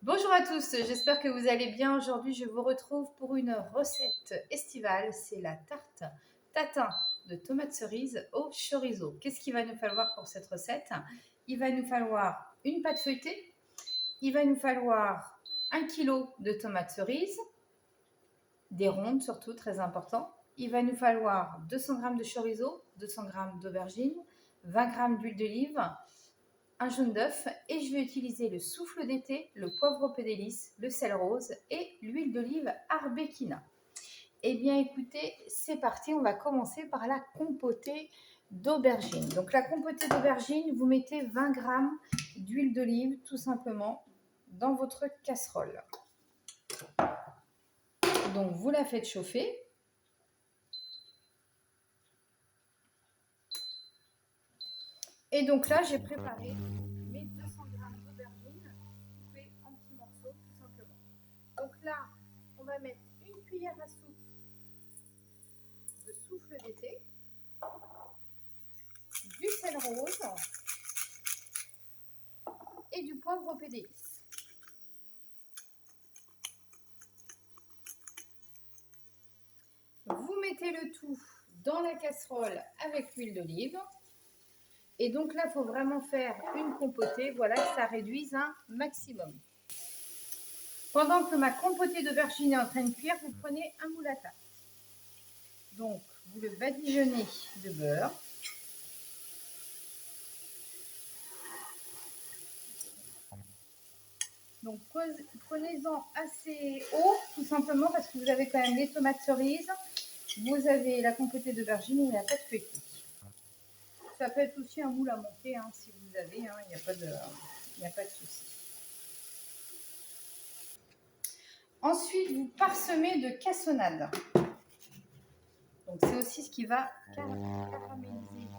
Bonjour à tous, j'espère que vous allez bien. Aujourd'hui, je vous retrouve pour une recette estivale. C'est la tarte tatin de tomates cerises au chorizo. Qu'est-ce qu'il va nous falloir pour cette recette? Il va nous falloir une pâte feuilletée, il va nous falloir 1 kg de tomates cerises, des rondes surtout, très important. Il va nous falloir 200 g de chorizo, 200 g d'aubergine, 20 g d'huile d'olive, un jaune d'œuf et je vais utiliser le souffle d'été, le poivre au pédélis, le sel rose et l'huile d'olive arbequina. Eh bien écoutez, c'est parti, on va commencer par la compotée d'aubergine. Donc la compotée d'aubergine, vous mettez 20 g d'huile d'olive tout simplement dans votre casserole. Donc vous la faites chauffer. Et donc là, j'ai préparé mes 200 g d'aubergine coupées en petits morceaux tout simplement. Donc là, on va mettre une cuillère à soupe de souffle d'été, du sel rose et du poivre au pédélis. Vous mettez le tout dans la casserole avec l'huile d'olive. Et donc là, il faut vraiment faire une compotée, voilà, que ça réduise un maximum. Pendant que ma compotée d'aubergine est en train de cuire, vous prenez un moule à tarte. Donc, vous le badigeonnez de beurre. Donc, prenez-en assez haut, tout simplement, parce que vous avez quand même les tomates cerises, vous avez la compotée d'aubergine et la pâte feuilletée. Ça peut être aussi un moule à monter, hein, si vous avez, il n'y a pas de souci. Ensuite, vous parsemez de cassonade. Donc, c'est aussi ce qui va caraméliser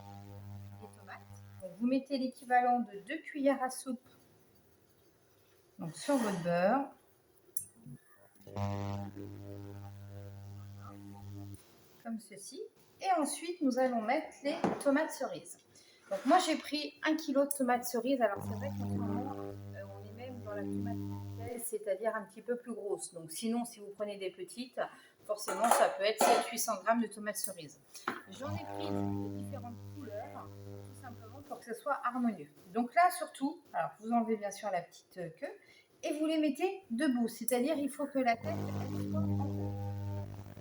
les tomates. Donc, vous mettez l'équivalent de 2 cuillères à soupe donc, sur votre beurre. Comme ceci. Et ensuite, nous allons mettre les tomates cerises. Donc, moi, j'ai pris 1 kg de tomates cerises. Alors, c'est vrai qu'en ce moment, on est même dans la tomate belle, c'est-à-dire un petit peu plus grosse. Donc, sinon, si vous prenez des petites, forcément, ça peut être 700-800 g de tomates cerises. J'en ai pris de différentes couleurs, tout simplement pour que ce soit harmonieux. Donc là, surtout, alors, vous enlevez bien sûr la petite queue et vous les mettez debout. C'est-à-dire, il faut que la tête, elle soit en haut.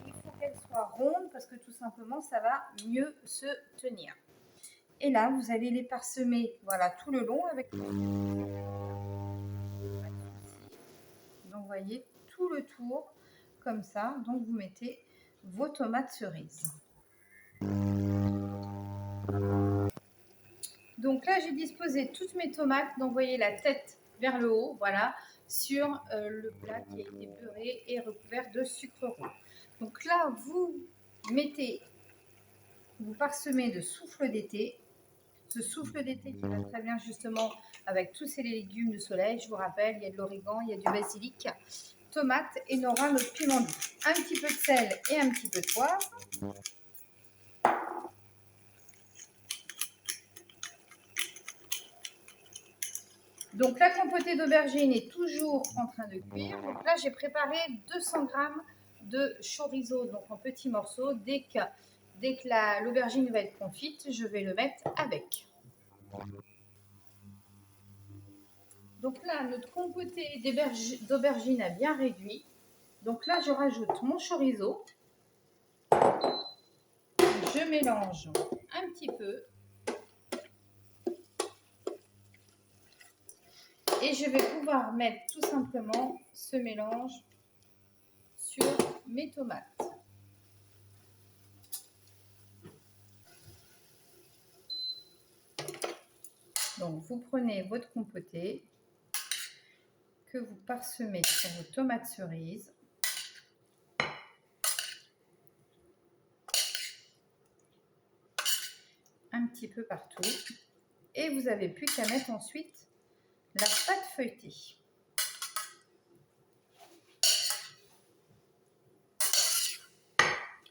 Il faut qu'elle soit ronde parce que tout simplement, ça va mieux se tenir. Et là, vous allez les parsemer, voilà, tout le long avec. Donc, vous voyez, tout le tour, comme ça. Donc, vous mettez vos tomates cerises. Donc là, j'ai disposé toutes mes tomates. Donc, vous voyez la tête vers le haut, voilà, sur le plat qui a été beurré et recouvert de sucre roux. Donc là, vous mettez, vous parsemez de souffle d'été. Ce souffle d'été qui va très bien justement avec tous ces légumes de soleil. Je vous rappelle, il y a de l'origan, il y a du basilic, tomates et on aura notre piment doux. Un petit peu de sel et un petit peu de poivre. Donc la compotée d'aubergine est toujours en train de cuire. Donc là, j'ai préparé 200 g de chorizo, donc en petits morceaux. Dès que l'aubergine va être confite, je vais le mettre avec. Donc là, notre compotée d'aubergine a bien réduit. Donc là, je rajoute mon chorizo. Je mélange un petit peu. Et je vais pouvoir mettre tout simplement ce mélange sur mes tomates. Donc, vous prenez votre compotée que vous parsemez sur vos tomates cerises. Un petit peu partout. Et vous n'avez plus qu'à mettre ensuite la pâte feuilletée.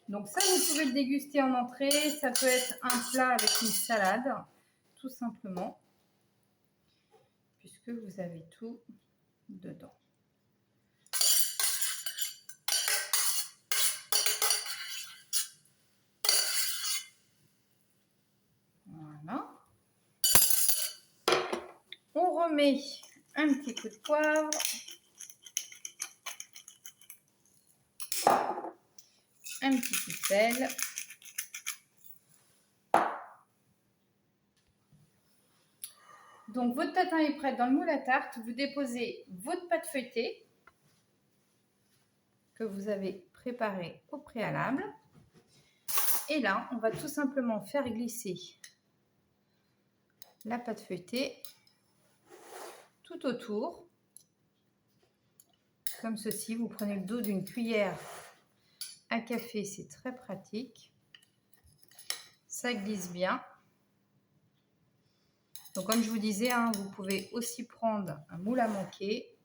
Donc ça, vous pouvez le déguster en entrée. Ça peut être un plat avec une salade, tout simplement. Puisque vous avez tout dedans. Voilà. On remet un petit coup de poivre. Un petit coup de sel. Donc votre tatin est prêt dans le moule à tarte. Vous déposez votre pâte feuilletée que vous avez préparée au préalable. Et là, on va tout simplement faire glisser la pâte feuilletée tout autour. Comme ceci, vous prenez le dos d'une cuillère à café, c'est très pratique. Ça glisse bien. Donc comme je vous disais, hein, vous pouvez aussi prendre un moule à manquer.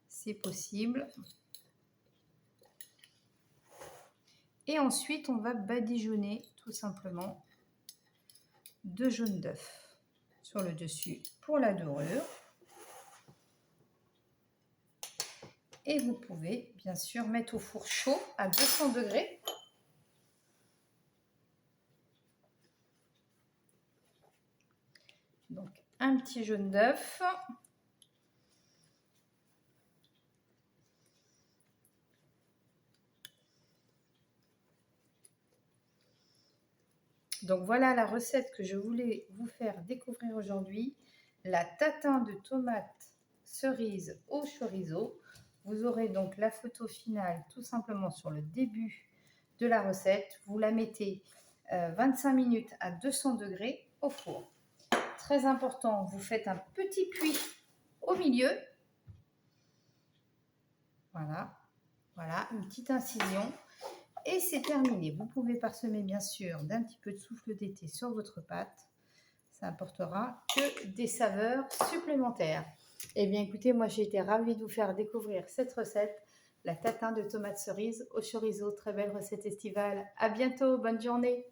C'est possible. Et ensuite, on va badigeonner tout simplement 2 jaunes d'œufs sur le dessus pour la dorure. Et vous pouvez bien sûr mettre au four chaud à 200 degrés. Donc un petit jaune d'œuf. Donc voilà la recette que je voulais vous faire découvrir aujourd'hui. La tatin de tomates cerises au chorizo. Vous aurez donc la photo finale tout simplement sur le début de la recette. Vous la mettez 25 minutes à 200 degrés au four. Très important, vous faites un petit puits au milieu. Voilà, voilà, une petite incision. Et c'est terminé. Vous pouvez parsemer bien sûr d'un petit peu de souffle d'été sur votre pâte. Ça apportera que des saveurs supplémentaires. Eh bien écoutez, moi j'ai été ravie de vous faire découvrir cette recette. La tatin de tomates cerises au chorizo. Très belle recette estivale. À bientôt, bonne journée.